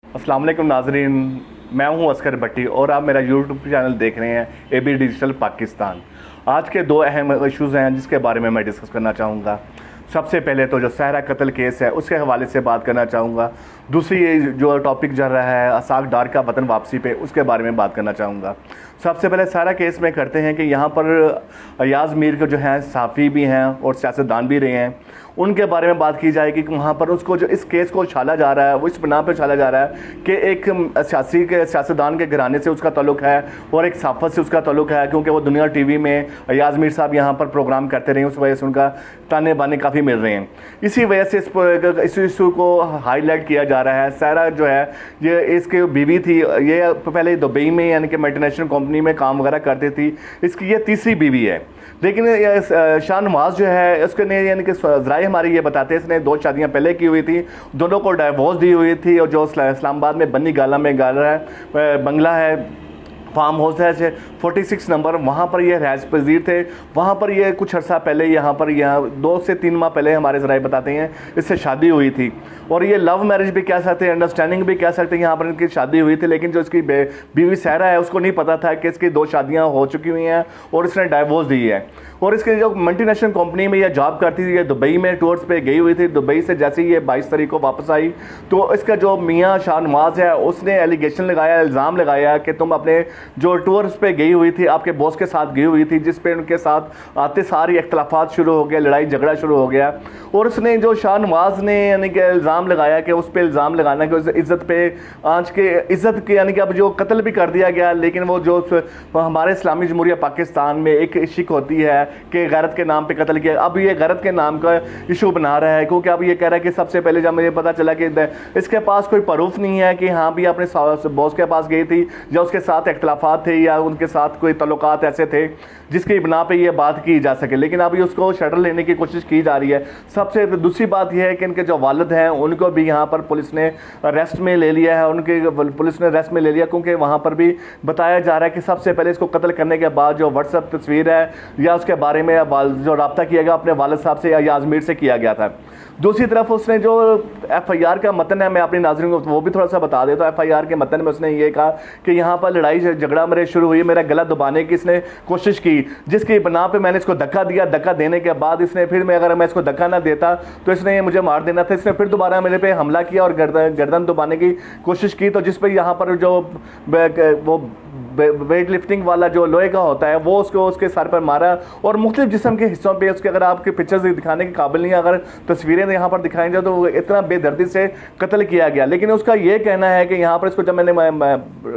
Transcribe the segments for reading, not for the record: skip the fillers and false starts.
अस्सलाम वालेकुम नाजरीन, मैं हूं अस्कर भट्टी और आप मेरा यूट्यूब चैनल देख रहे हैं एबी डिजिटल पाकिस्तान। आज के दो अहम इश्यूज़ हैं जिसके बारे में मैं डिस्कस करना चाहूँगा। सबसे पहले तो जो सहरा कत्ल केस है उसके हवाले से बात करना चाहूँगा। दूसरी ये जो टॉपिक चल रहा है असाक डार का वतन वापसी पे, उसके बारे में बात करना चाहूँगा। सबसे पहले सहरा केस में करते हैं कि यहाँ पर अयाज मीर के जो हैं सहाफ़ी भी हैं और सियासतदान भी रहे हैं, उनके बारे में बात की जाएगी कि वहाँ पर उसको जो इस केस को उछाला जा रहा है वो इस बिना पर उछाला जा रहा है कि एक सियासतदान के घराने से उसका ताल्लुक़ है और एक सहाफ़त से उसका ताल्लुक़ है, क्योंकि वो दुनिया टीवी में अयाज मीर साहब यहाँ पर प्रोग्राम करते रहे, उस वजह से उनका ताने बाने काफ़ी मिल रहे हैं। इसी वजह से इस इशू को हाईलाइट किया जा रहा है। सहरा जो है ये इसकी बीवी थी, ये पहले दुबई में यानी कि मल्टीनेशनल कंपनी में काम वगैरह करती थी, इसकी ये तीसरी बीवी है। लेकिन शाहनवाज जो है उसके ने यानी कि ज़राए हमारी ये बताते हैं इसने 2 शादियां पहले की हुई थी, दोनों को डाइवोर्स दी हुई थी, और जो इस्लामाबाद में बन्नी गाला में बंगला है, फार्म हाउस है 46 नंबर, वहाँ पर ये रहस पजीर थे। वहाँ पर ये कुछ अर्सा पहले यहाँ 2 से 3 माह पहले हमारे ज़राए बताते हैं इससे शादी हुई थी, और ये लव मैरिज भी कह सकते हैं, अंडरस्टैंडिंग भी कह सकते हैं, यहाँ पर इनकी शादी हुई थी। लेकिन जो इसकी बीवी सहरा है उसको नहीं पता था कि इसकी 2 शादियाँ हो चुकी हुई हैं और इसने डाइवोर्स दी है। और इसके जो मल्टीनेशनल कंपनी में ये जॉब करती थी, ये दुबई में टूर्स पे गई हुई थी। दुबई से जैसे ही ये 22 तारीख को वापस आई तो इसका जो मियाँ शाहनवाज है उसने एलिगेशन लगाया, इल्ज़ाम लगाया कि तुम अपने जो टूर्स पे गई हुई थी आपके बॉस के साथ गई हुई थी, जिस पे उनके साथ आते सारी इख्तलाफात शुरू हो गया, लड़ाई झगड़ा शुरू हो गया। और उसने जो शाहनवाज ने यानी कि इल्ज़ाम लगाया कि उस पर इल्ज़ाम लगाना कि उस इज़्ज़त पे आज के इज़्ज़त की यानी कि अब जो कत्ल भी कर दिया गया, लेकिन वो जो हमारे इस्लामी जमहूरिया पाकिस्तान में एक शिक होती है कि गैरत के नाम पे कत्ल किया, अब ये गैरत के नाम का इशू बना रहा है, क्योंकि अब ये कह रहा है कि सबसे पहले जब मुझे पता चला कि इसके पास कोई प्रूफ नहीं है कि हाँ भी अपने बॉस के पास गई थी या उसके साथ इख्तलाफात थे या उनके साथ कोई तल्लुकात ऐसे थे जिसकी बिना पे ये बात की जा सके, लेकिन अभी उसको शटर लेने की कोशिश की जा रही है। सबसे दूसरी बात यह है कि इनके जो वालिद हैं उनको भी यहाँ पर पुलिस ने अरेस्ट में ले लिया है, पुलिस ने अरेस्ट में ले लिया, क्योंकि वहाँ पर भी बताया जा रहा है कि सबसे पहले इसको कत्ल करने के बाद जो व्हाट्सएप तस्वीर है या उसके बारे में जो रब्ता किया गया अपने वालिद साहब से या अयाज मीर से किया गया था। दूसरी तरफ उसने जो FIR का मतन है, मैं अपनी नाज़रीन को वो भी थोड़ा सा बता देता हूँ। FIR के मतन में उसने ये कहा कि यहाँ पर लड़ाई झगड़ा मेरे शुरू हुई, मेरा गला दबाने की इसने कोशिश की, जिसकी बना पे मैंने इसको धक्का दिया। धक्का देने के बाद इसने फिर अगर मैं इसको धक्का ना देता तो इसने मुझे मार देना था। इसने फिर दोबारा मेरे पे हमला किया और गर्दन दबाने की कोशिश की, तो जिस पर यहाँ पर जो वो वेट लिफ्टिंग वाला जो लोहे का होता है वो उसके सर पर मारा और मुख्तलिफ जिस्म के हिस्सों पे उसके, अगर आपके पिक्चर्स दिखाने के काबिल नहीं, अगर तस्वीरें यहाँ पर दिखाई जाए तो इतना बेदर्दी से कत्ल किया गया। लेकिन उसका ये कहना है कि यहाँ पर इसको जब मैंने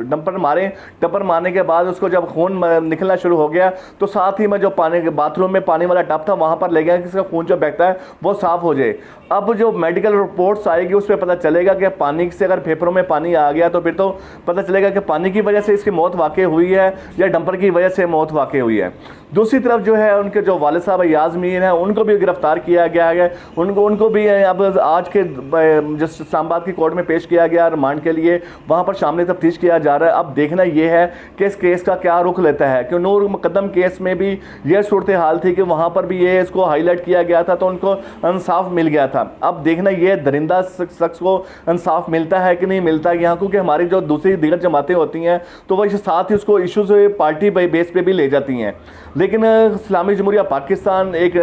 डंपर मारने के बाद उसको जब खून निकलना शुरू हो गया तो साथ ही मैं जो बाथरूम में पानी वाला टब था वहाँ पर ले गया कि इसका खून जो बहता है वो साफ़ हो जाए। अब जो मेडिकल रिपोर्ट्स आएगी उस पर पता चलेगा कि पानी से अगर फेफड़ों में पानी आ गया तो फिर तो पता चलेगा कि पानी की वजह से इसकी मौत वाक़ई हुई है या डंपर की वजह से मौत वाक़ई हुई है। दूसरी तरफ जो है उनके जो वालिद साहब अयाज मीर हैं उनको भी गिरफ्तार किया गया है, उनको भी अब आज के जिस इस्लामाबाद की कोर्ट में पेश किया गया रिमांड के लिए, वहाँ पर शामिल तफ्तीश किया जा रहा है। अब देखना यह है कि इस केस का क्या रुख लेता है, कि नूर मुकद्दम केस में भी यह सूरत हाल थी कि वहाँ पर भी ये इसको हाईलाइट किया गया था तो उनको इंसाफ मिल गया था। अब देखना ये दरिंदा शख्स को इंसाफ मिलता है कि नहीं मिलता यहाँ, क्योंकि हमारी जो दूसरी दीगर जमातें होती हैं तो वह साथ ही उसको इशूज़ पार्टी बेस पे भी ले जाती हैं। लेकिन इस्लामी जमहूरिया पाकिस्तान एक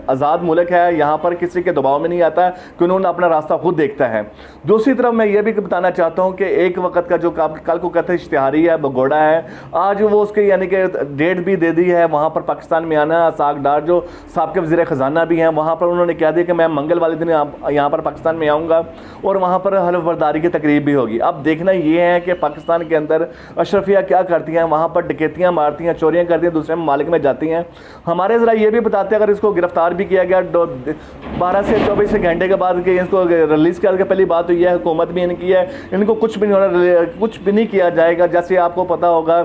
आज़ाद मुल्क है, यहाँ पर किसी के दबाव में नहीं आता कि उन्होंने अपना रास्ता खुद देखता है। दूसरी तरफ मैं ये भी बताना चाहता हूँ कि एक वक्त का जो कल को कहते इश्तिहारी है बगोड़ा है, आज वो उसके यानी कि डेट भी दे दी है वहाँ पर पाकिस्तान में आना। असाक डार जो साबिक़ वज़ीर ख़जाना भी हैं वहाँ पर उन्होंने कह दिया कि मैं मंगल वाले दिन यहाँ पर पाकिस्तान में आऊँगा और वहाँ पर हल्फ बर्दारी की तकरीब भी होगी। अब देखना ये है कि पाकिस्तान के अंदर अशरफिया क्या करती हैं, वहाँ पर डकैतियाँ मारती हैं, चोरियाँ करती हैं, दूसरे ममालिक में जाती हैं। हमारे ज़रा ये भी बताते हैं अगर इसको गिरफ्तार भी किया गया 12 से 24 घंटे के बाद कि इसको रिलीज़ करके, पहली बात तो यह है हुकूमत भी इनकी है, इनको कुछ भी नहीं होना, कुछ भी नहीं किया जाएगा। जैसे आपको पता होगा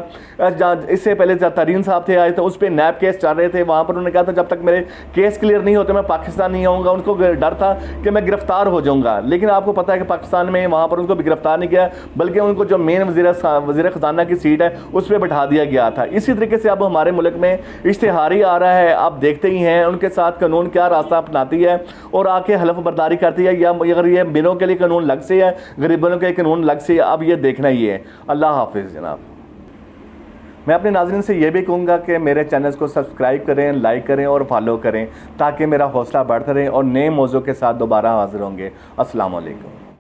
इससे पहले तरीन साहब थे आए थे, उस पर नैब केस चल रहे थे, वहाँ पर उन्होंने कहा था जब तक मेरे केस क्लियर नहीं होते मैं पाकिस्तान नहीं आऊँगा। उनको डर था कि मैं गिरफ्तार हो जाऊँगा, लेकिन आपको पता है कि पाकिस्तान में वहाँ पर उनको भी गिरफ्तार नहीं किया, बल्कि उनको जो मेन वज़ीर ख़जाना की सीट है उस पर बैठा दिया गया था। इसी तरीके से अब हमारे मुल्क में में इश्तिहारी आ रहा है, आप देखते ही हैं उनके साथ कानून क्या रास्ता अपनाती है और आके हलफ बर्दारी करती है, या अगर ये बिनों के लिए कानून लग से है, गरीबों के कानून लग से है, अब ये देखना ही है। अल्लाह हाफिज़ जनाब। मैं अपने नाज़रीन से ये भी कहूँगा कि मेरे चैनल को सब्सक्राइब करें, लाइक करें और फॉलो करें ताकि मेरा हौसला बढ़ता रहे और नए मौजू के साथ दोबारा हाज़िर होंगे। अस्सलाम वालेकुम।